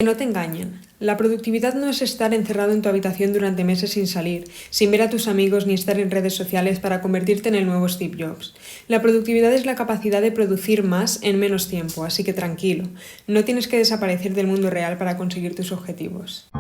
No te engañen. La productividad no es estar encerrado en tu habitación durante meses sin salir, sin ver a tus amigos ni estar en redes sociales para convertirte en el nuevo Steve Jobs. La productividad es la capacidad de producir más en menos tiempo, así que tranquilo, no tienes que desaparecer del mundo real para conseguir tus objetivos.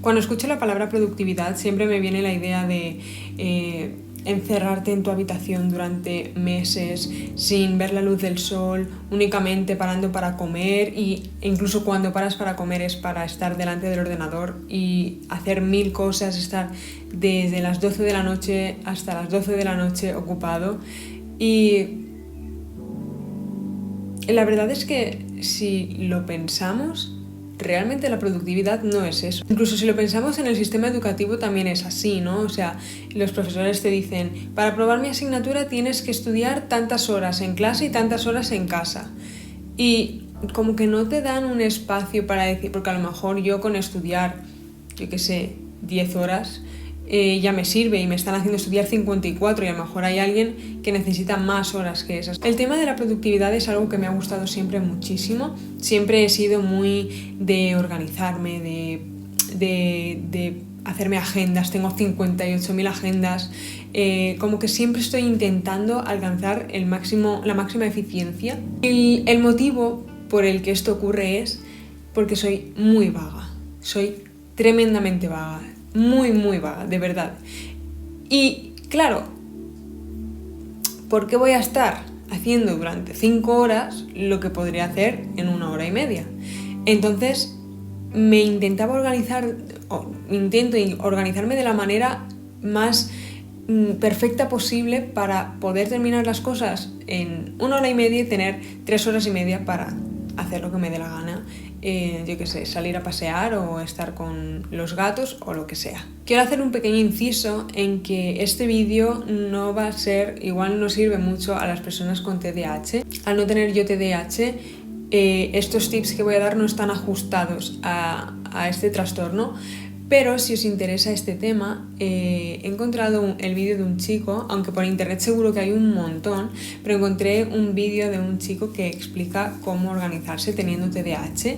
Cuando escucho la palabra productividad siempre me viene la idea de encerrarte en tu habitación durante meses sin ver la luz del sol, únicamente parando para comer, e incluso cuando paras para comer es para estar delante del ordenador y hacer 1000 cosas, estar desde las 12 de la noche hasta las 12 de la noche ocupado. Y la verdad es que si lo pensamos, realmente la productividad no es eso. Incluso si lo pensamos en el sistema educativo también es así, ¿no? O sea, los profesores te dicen, para aprobar mi asignatura tienes que estudiar tantas horas en clase y tantas horas en casa. Y como que no te dan un espacio para decir, porque a lo mejor yo con estudiar, 10 horas, ya me sirve y me están haciendo estudiar 54 y a lo mejor hay alguien que necesita más horas que esas. El tema de la productividad es algo que me ha gustado siempre muchísimo. Siempre he sido muy de organizarme, de hacerme agendas. Tengo 58.000 agendas. Como que siempre estoy intentando alcanzar la máxima eficiencia. El motivo por el que esto ocurre es porque soy muy vaga. Soy tremendamente vaga. Muy, muy vaga, de verdad. Y claro, ¿por qué voy a estar haciendo durante 5 horas lo que podría hacer en 1 hora y media? Entonces intento organizarme de la manera más perfecta posible para poder terminar las cosas en 1 hora y media y tener 3 horas y media para hacer lo que me dé la gana. Salir a pasear o estar con los gatos o lo que sea. Quiero hacer un pequeño inciso en que este vídeo no va a ser, igual no sirve mucho a las personas con TDAH. Al no tener yo TDAH, estos tips que voy a dar no están ajustados a este trastorno. Pero si os interesa este tema, he encontrado el vídeo de un chico, aunque por internet seguro que hay un montón, pero encontré un vídeo de un chico que explica cómo organizarse teniendo TDAH.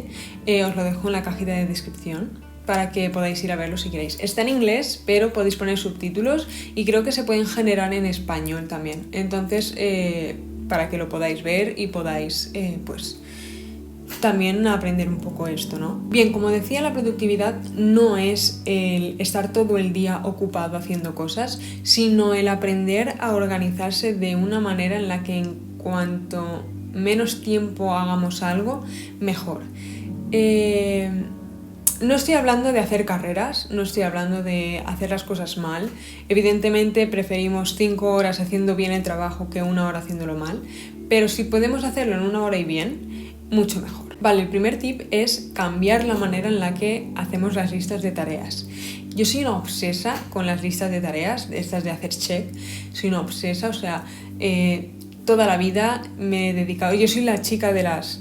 Os lo dejo en la cajita de descripción para que podáis ir a verlo si queréis. Está en inglés, pero podéis poner subtítulos y creo que se pueden generar en español también. Entonces, para que lo podáis ver y podáis, también aprender un poco esto, ¿no? Bien, como decía, la productividad no es el estar todo el día ocupado haciendo cosas, sino el aprender a organizarse de una manera en la que en cuanto menos tiempo hagamos algo, mejor. No estoy hablando de hacer carreras, no estoy hablando de hacer las cosas mal. Evidentemente preferimos 5 horas haciendo bien el trabajo que 1 hora haciéndolo mal, pero si podemos hacerlo en 1 hora y bien, mucho mejor. Vale, el primer tip es cambiar la manera en la que hacemos las listas de tareas. Yo soy una obsesa con las listas de tareas, estas de hacer check, soy una obsesa, o sea, toda la vida me he dedicado, yo soy la chica de las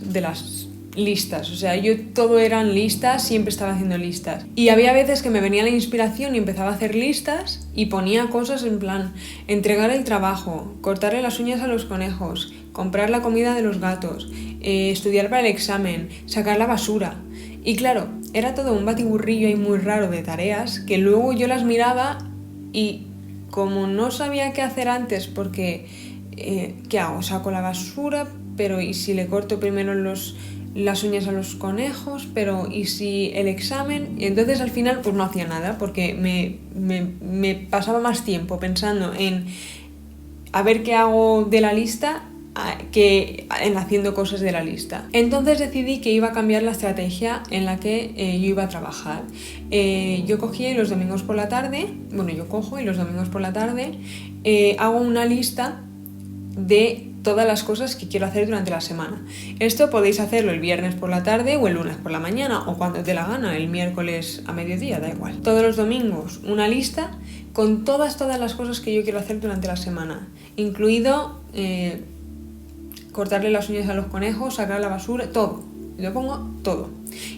listas, o sea, yo todo eran listas, siempre estaba haciendo listas. Y había veces que me venía la inspiración y empezaba a hacer listas y ponía cosas en plan, entregar el trabajo, cortarle las uñas a los conejos, comprar la comida de los gatos, estudiar para el examen, sacar la basura. Y claro, era todo un batiburrillo y muy raro de tareas que luego yo las miraba y como no sabía qué hacer antes porque, ¿qué hago? Saco la basura, pero ¿y si le corto primero las uñas a los conejos? Pero ¿y si el examen? Y entonces al final pues no hacía nada porque me pasaba más tiempo pensando en a ver qué hago de la lista que en haciendo cosas de la lista. Entonces decidí que iba a cambiar la estrategia en la que yo iba a trabajar. Yo cogía y los domingos por la tarde, hago una lista de todas las cosas que quiero hacer durante la semana. Esto podéis hacerlo el viernes por la tarde o el lunes por la mañana o cuando os dé la gana, el miércoles a mediodía, da igual. Todos los domingos una lista con todas las cosas que yo quiero hacer durante la semana, incluido cortarle las uñas a los conejos, sacar la basura, todo. Lo pongo todo.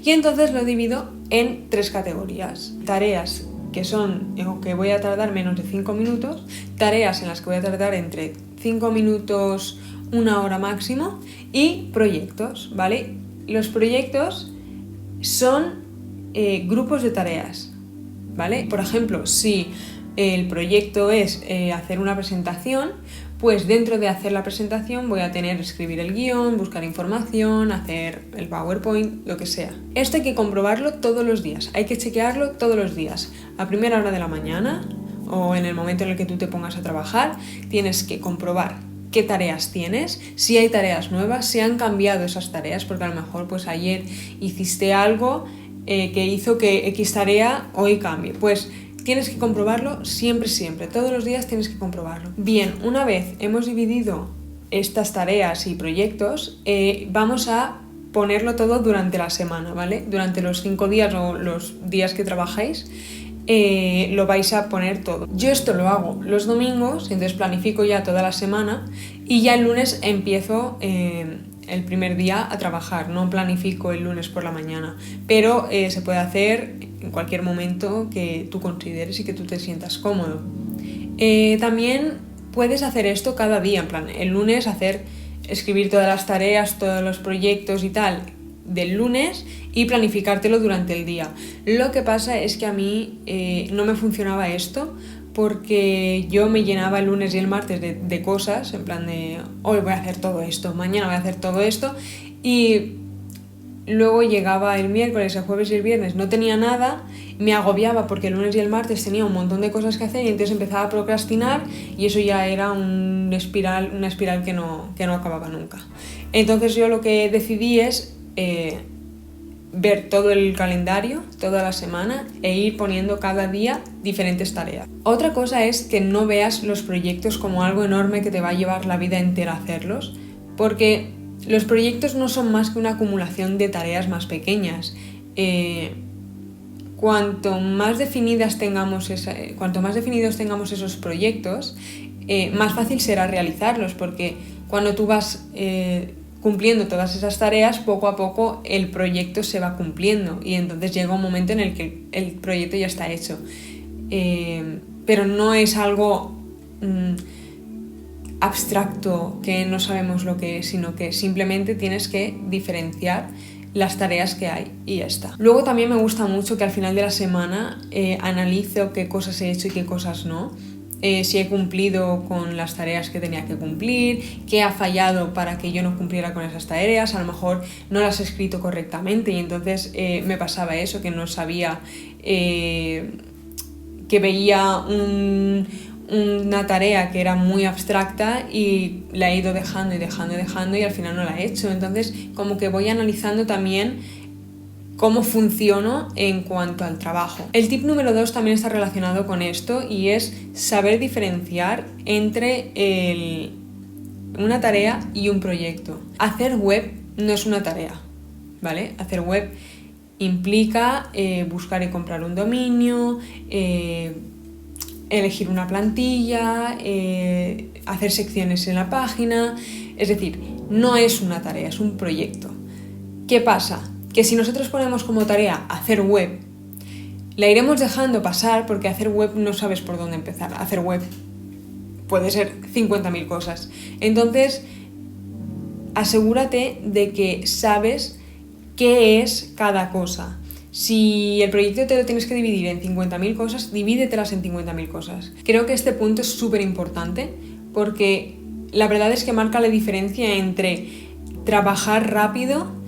Y entonces lo divido en 3 categorías. Tareas que voy a tardar menos de 5 minutos, tareas en las que voy a tardar entre 5 minutos una hora máximo, y proyectos, ¿vale? Los proyectos son grupos de tareas, ¿vale? Por ejemplo, si el proyecto es hacer una presentación, pues dentro de hacer la presentación voy a tener escribir el guión, buscar información, hacer el PowerPoint, lo que sea. Esto hay que comprobarlo todos los días, hay que chequearlo todos los días. A primera hora de la mañana o en el momento en el que tú te pongas a trabajar, tienes que comprobar qué tareas tienes, si hay tareas nuevas, si han cambiado esas tareas, porque a lo mejor pues ayer hiciste algo que hizo que X tarea hoy cambie. Pues tienes que comprobarlo siempre, todos los días tienes que comprobarlo. Bien, una vez hemos dividido estas tareas y proyectos, vamos a ponerlo todo durante la semana, ¿vale? Durante los 5 días o los días que trabajáis, lo vais a poner todo. Yo esto lo hago los domingos, entonces planifico ya toda la semana y ya el lunes empiezo el primer día a trabajar, no planifico el lunes por la mañana, pero se puede hacer en cualquier momento que tú consideres y que tú te sientas cómodo. También puedes hacer esto cada día, en plan, el lunes escribir todas las tareas, todos los proyectos y tal del lunes y planificártelo durante el día. Lo que pasa es que a mí no me funcionaba esto porque yo me llenaba el lunes y el martes de cosas, en plan de hoy voy a hacer todo esto, mañana voy a hacer todo esto, y luego llegaba el miércoles, el jueves y el viernes, no tenía nada, me agobiaba porque el lunes y el martes tenía un montón de cosas que hacer y entonces empezaba a procrastinar y eso ya era una espiral que no acababa nunca. Entonces yo lo que decidí es ver todo el calendario, toda la semana, e ir poniendo cada día diferentes tareas. Otra cosa es que no veas los proyectos como algo enorme que te va a llevar la vida entera hacerlos, porque los proyectos no son más que una acumulación de tareas más pequeñas. Cuanto más definidos tengamos esos proyectos, más fácil será realizarlos, porque cuando tú vas cumpliendo todas esas tareas, poco a poco el proyecto se va cumpliendo y entonces llega un momento en el que el proyecto ya está hecho. Pero no es algo abstracto que no sabemos lo que es, sino que simplemente tienes que diferenciar las tareas que hay y ya está. Luego también me gusta mucho que al final de la semana analizo qué cosas he hecho y qué cosas no. Si he cumplido con las tareas que tenía que cumplir, qué ha fallado para que yo no cumpliera con esas tareas, a lo mejor no las he escrito correctamente y entonces me pasaba eso, que no sabía, que veía una tarea que era muy abstracta y la he ido dejando y al final no la he hecho. Entonces como que voy analizando también cómo funciono en cuanto al trabajo. El tip número 2 también está relacionado con esto y es saber diferenciar entre una tarea y un proyecto. Hacer web no es una tarea, ¿vale? Hacer web implica buscar y comprar un dominio, elegir una plantilla, hacer secciones en la página, es decir, no es una tarea, es un proyecto. ¿Qué pasa? Que si nosotros ponemos como tarea hacer web, la iremos dejando pasar porque hacer web no sabes por dónde empezar. Hacer web puede ser 50.000 cosas. Entonces, asegúrate de que sabes qué es cada cosa. Si el proyecto te lo tienes que dividir en 50.000 cosas, divídetelas en 50.000 cosas. Creo que este punto es súper importante porque la verdad es que marca la diferencia entre trabajar rápido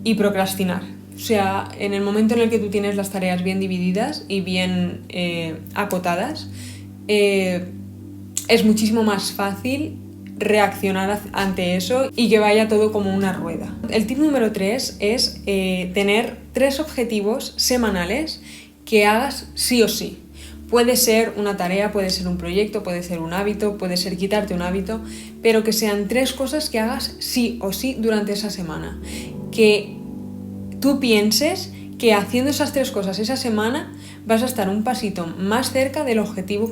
y procrastinar. O sea, en el momento en el que tú tienes las tareas bien divididas y bien acotadas, es muchísimo más fácil reaccionar ante eso y que vaya todo como una rueda. El tip número 3 es tener 3 objetivos semanales que hagas sí o sí. Puede ser una tarea, puede ser un proyecto, puede ser un hábito, puede ser quitarte un hábito, pero que sean 3 cosas que hagas sí o sí durante esa semana. Que tú pienses que haciendo esas 3 cosas esa semana vas a estar un pasito más cerca del objetivo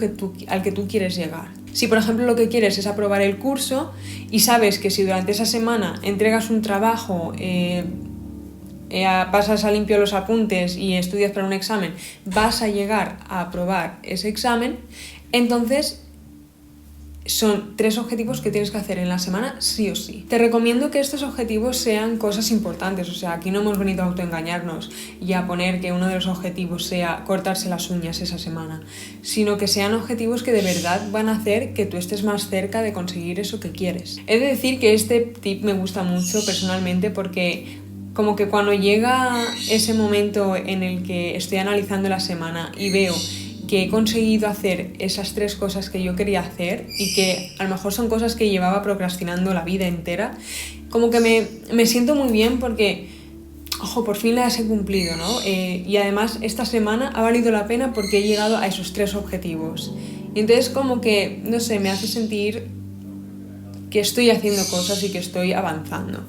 al que tú quieres llegar. Si por ejemplo lo que quieres es aprobar el curso y sabes que si durante esa semana entregas un trabajo, pasas a limpio los apuntes y estudias para un examen, vas a llegar a aprobar ese examen, entonces son 3 objetivos que tienes que hacer en la semana sí o sí. Te recomiendo que estos objetivos sean cosas importantes, o sea, aquí no hemos venido a autoengañarnos y a poner que uno de los objetivos sea cortarse las uñas esa semana, sino que sean objetivos que de verdad van a hacer que tú estés más cerca de conseguir eso que quieres. He de decir que este tip me gusta mucho personalmente porque como que cuando llega ese momento en el que estoy analizando la semana y veo que he conseguido hacer esas 3 cosas que yo quería hacer y que a lo mejor son cosas que llevaba procrastinando la vida entera, como que me siento muy bien porque, ojo, por fin las he cumplido, ¿no? Y además esta semana ha valido la pena porque he llegado a esos 3 objetivos. Y entonces como que, no sé, me hace sentir que estoy haciendo cosas y que estoy avanzando.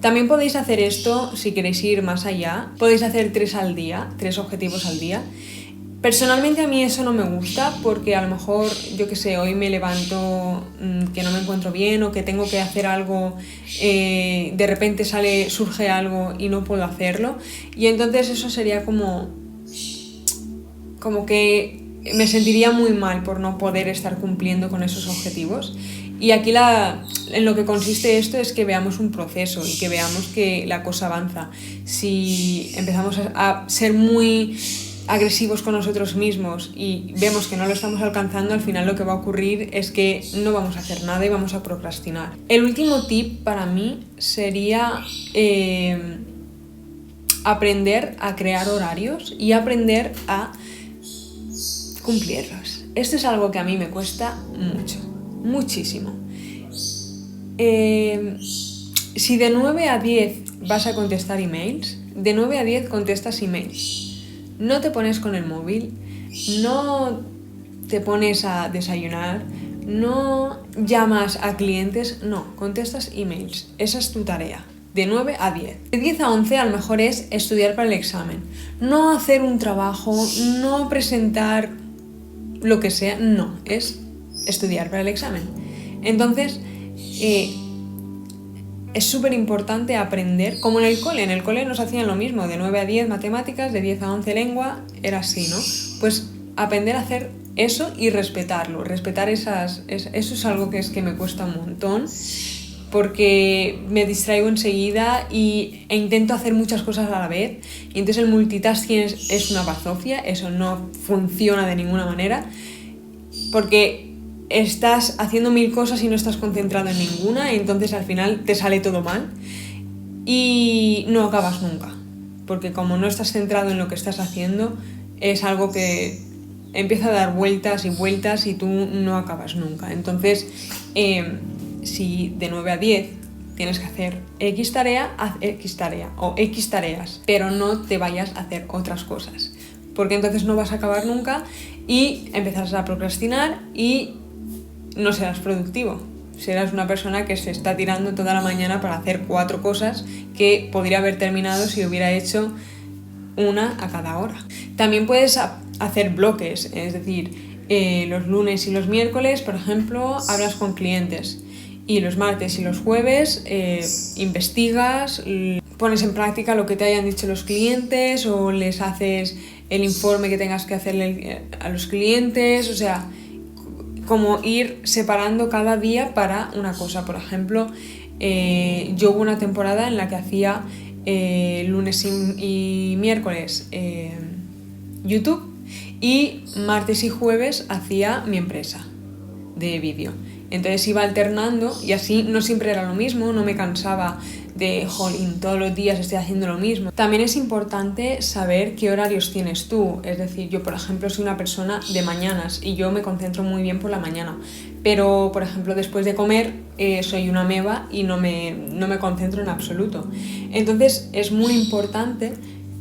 También podéis hacer esto, si queréis ir más allá, podéis hacer 3 al día, 3 objetivos al día. Personalmente a mí eso no me gusta porque a lo mejor, yo qué sé, hoy me levanto que no me encuentro bien o que tengo que hacer algo, de repente surge algo y no puedo hacerlo. Y entonces eso sería como que me sentiría muy mal por no poder estar cumpliendo con esos objetivos. Y aquí en lo que consiste esto es que veamos un proceso y que veamos que la cosa avanza. Si empezamos a ser muy agresivos con nosotros mismos y vemos que no lo estamos alcanzando, al final lo que va a ocurrir es que no vamos a hacer nada y vamos a procrastinar. El último tip para mí sería aprender a crear horarios y aprender a cumplirlos. Esto es algo que a mí me cuesta mucho, muchísimo. Si de 9 a 10 vas a contestar emails, de 9 a 10 contestas emails. No te pones con el móvil, no te pones a desayunar, no llamas a clientes, no, contestas emails. Esa es tu tarea, de 9 a 10. De 10 a 11 a lo mejor es estudiar para el examen. No hacer un trabajo, no presentar lo que sea, no, es estudiar para el examen. Entonces, es súper importante aprender, como en el cole nos hacían lo mismo, de 9 a 10 matemáticas, de 10 a 11 lengua, era así, ¿no? Pues aprender a hacer eso y respetarlo, respetar eso es algo que me cuesta un montón, porque me distraigo enseguida e intento hacer muchas cosas a la vez, y entonces el multitasking es una bazofia, eso no funciona de ninguna manera, porque estás haciendo 1000 cosas y no estás concentrado en ninguna, y entonces al final te sale todo mal y no acabas nunca, porque como no estás centrado en lo que estás haciendo, es algo que empieza a dar vueltas y vueltas y tú no acabas nunca. Entonces, si de 9 a 10 tienes que hacer X tarea, haz X tarea o X tareas, pero no te vayas a hacer otras cosas, porque entonces no vas a acabar nunca y empezarás a procrastinar y no serás productivo. Serás una persona que se está tirando toda la mañana para hacer 4 cosas que podría haber terminado si hubiera hecho una a cada hora. También puedes hacer bloques, es decir, los lunes y los miércoles, por ejemplo, hablas con clientes, y los martes y los jueves investigas, pones en práctica lo que te hayan dicho los clientes o les haces el informe que tengas que hacerle a los clientes, o sea, como ir separando cada día para una cosa. Por ejemplo, yo hubo una temporada en la que hacía lunes y miércoles YouTube, y martes y jueves hacía mi empresa de vídeo. Entonces iba alternando y así no siempre era lo mismo, no me cansaba de, jolín, todos los días estoy haciendo lo mismo. También es importante saber qué horarios tienes tú. Es decir, yo por ejemplo soy una persona de mañanas y yo me concentro muy bien por la mañana, pero por ejemplo después de comer soy una ameba y no me concentro en absoluto. Entonces es muy importante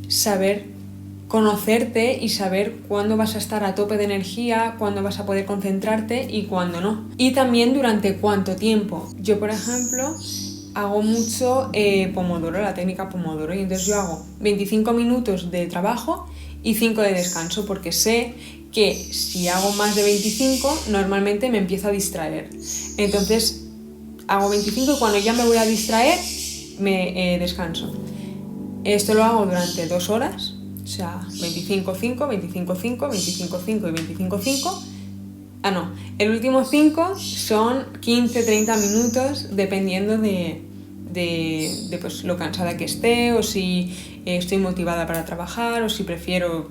saber conocerte y saber cuándo vas a estar a tope de energía, cuándo vas a poder concentrarte y cuándo no. Y también durante cuánto tiempo. Yo, por ejemplo, hago mucho Pomodoro, la técnica Pomodoro, y entonces yo hago 25 minutos de trabajo y 5 de descanso, porque sé que si hago más de 25, normalmente me empiezo a distraer. Entonces hago 25 y cuando ya me voy a distraer, me descanso. Esto lo hago durante 2 horas. O sea, 25-5, 25-5, 25-5 y 25-5 No, el último 5 son 15-30 minutos dependiendo de pues, lo cansada que esté, o si estoy motivada para trabajar, o si prefiero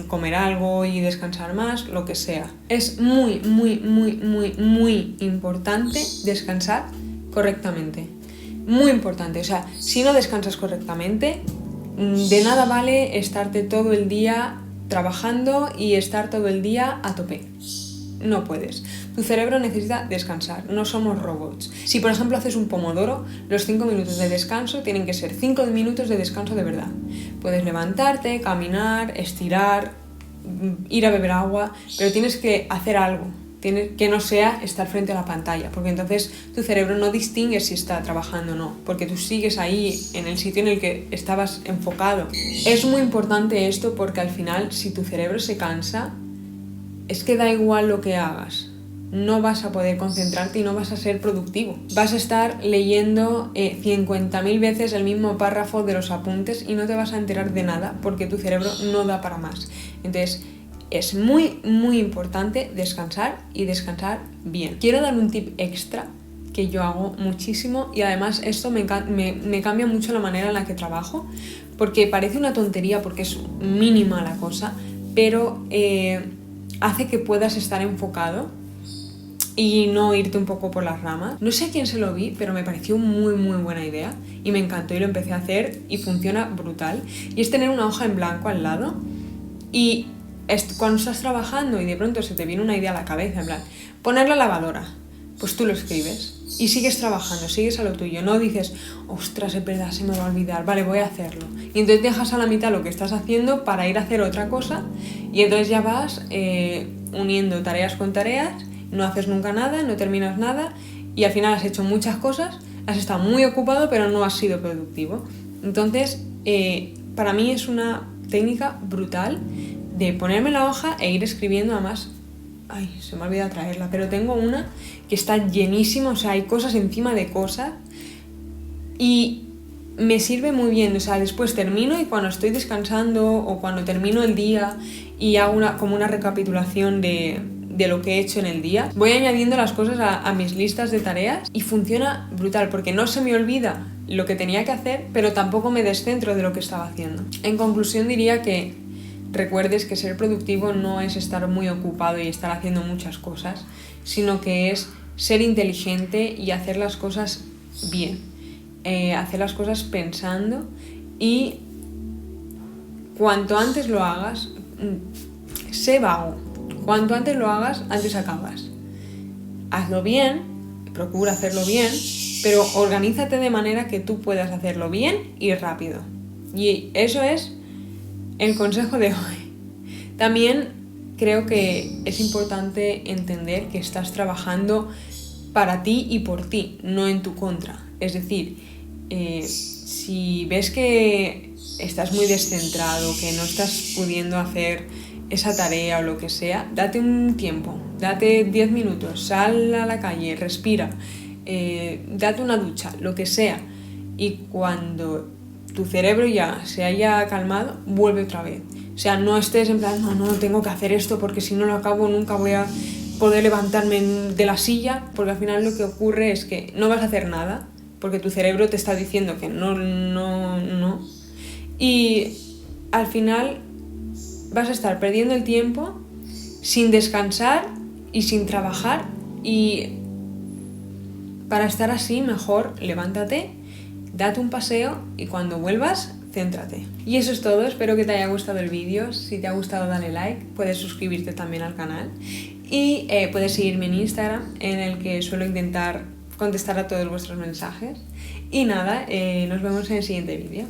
comer algo y descansar más, lo que sea. Es muy, muy, muy, muy, muy importante descansar correctamente. Muy importante. O sea, si no descansas correctamente, de nada vale estarte todo el día trabajando y estar todo el día a tope. No puedes. Tu cerebro necesita descansar, no somos robots. Si por ejemplo haces un pomodoro, los 5 minutos de descanso tienen que ser 5 minutos de descanso de verdad. Puedes levantarte, caminar, estirar, ir a beber agua, pero tienes que hacer algo, que no sea estar frente a la pantalla, porque entonces tu cerebro no distingue si está trabajando o no, porque tú sigues ahí en el sitio en el que estabas enfocado. Es muy importante esto porque al final, si tu cerebro se cansa, es que da igual lo que hagas, no vas a poder concentrarte y no vas a ser productivo. Vas a estar leyendo 50.000 veces el mismo párrafo de los apuntes y no te vas a enterar de nada porque tu cerebro no da para más. Entonces, es muy, muy importante descansar y descansar bien. Quiero dar un tip extra que yo hago muchísimo y además esto me cambia mucho la manera en la que trabajo, porque parece una tontería porque es mínima la cosa, pero hace que puedas estar enfocado y no irte un poco por las ramas. No sé a quién se lo vi, pero me pareció muy muy buena idea y me encantó y lo empecé a hacer y funciona brutal. Y es tener una hoja en blanco al lado y cuando estás trabajando y de pronto se te viene una idea a la cabeza, en plan, poner la lavadora, pues tú lo escribes y sigues trabajando, sigues a lo tuyo. No dices, ostras, es verdad, se me va a olvidar, vale, voy a hacerlo. Y entonces dejas a la mitad lo que estás haciendo para ir a hacer otra cosa y entonces ya vas uniendo tareas con tareas, no haces nunca nada, no terminas nada y al final has hecho muchas cosas, has estado muy ocupado pero no has sido productivo. Entonces, para mí es una técnica brutal de ponerme la hoja e ir escribiendo. Además, ay, se me ha olvidado traerla, pero tengo una que está llenísima, o sea, hay cosas encima de cosas y me sirve muy bien. O sea, después termino y cuando estoy descansando o cuando termino el día y hago como una recapitulación de lo que he hecho en el día, voy añadiendo las cosas a mis listas de tareas y funciona brutal porque no se me olvida lo que tenía que hacer, pero tampoco me descentro de lo que estaba haciendo. En conclusión diría que recuerdes que ser productivo no es estar muy ocupado y estar haciendo muchas cosas, sino que es ser inteligente y hacer las cosas bien, hacer las cosas pensando y cuanto antes lo hagas, sé vago, cuanto antes lo hagas, antes acabas. Hazlo bien, procura hacerlo bien, pero organízate de manera que tú puedas hacerlo bien y rápido. Y eso es el consejo de hoy. También creo que es importante entender que estás trabajando para ti y por ti, no en tu contra. Es decir, si ves que estás muy descentrado, que no estás pudiendo hacer esa tarea o lo que sea, date un tiempo, date 10 minutos, sal a la calle, respira, date una ducha, lo que sea. Y cuando tu cerebro ya se haya calmado, vuelve otra vez. O sea, no estés en plan, no, tengo que hacer esto porque si no lo acabo nunca voy a poder levantarme de la silla, porque al final lo que ocurre es que no vas a hacer nada, porque tu cerebro te está diciendo que no. Y al final vas a estar perdiendo el tiempo sin descansar y sin trabajar, y para estar así mejor levántate, date un paseo y cuando vuelvas, céntrate. Y eso es todo, espero que te haya gustado el vídeo. Si te ha gustado dale like, puedes suscribirte también al canal y puedes seguirme en Instagram, en el que suelo intentar contestar a todos vuestros mensajes. Y nada, nos vemos en el siguiente vídeo.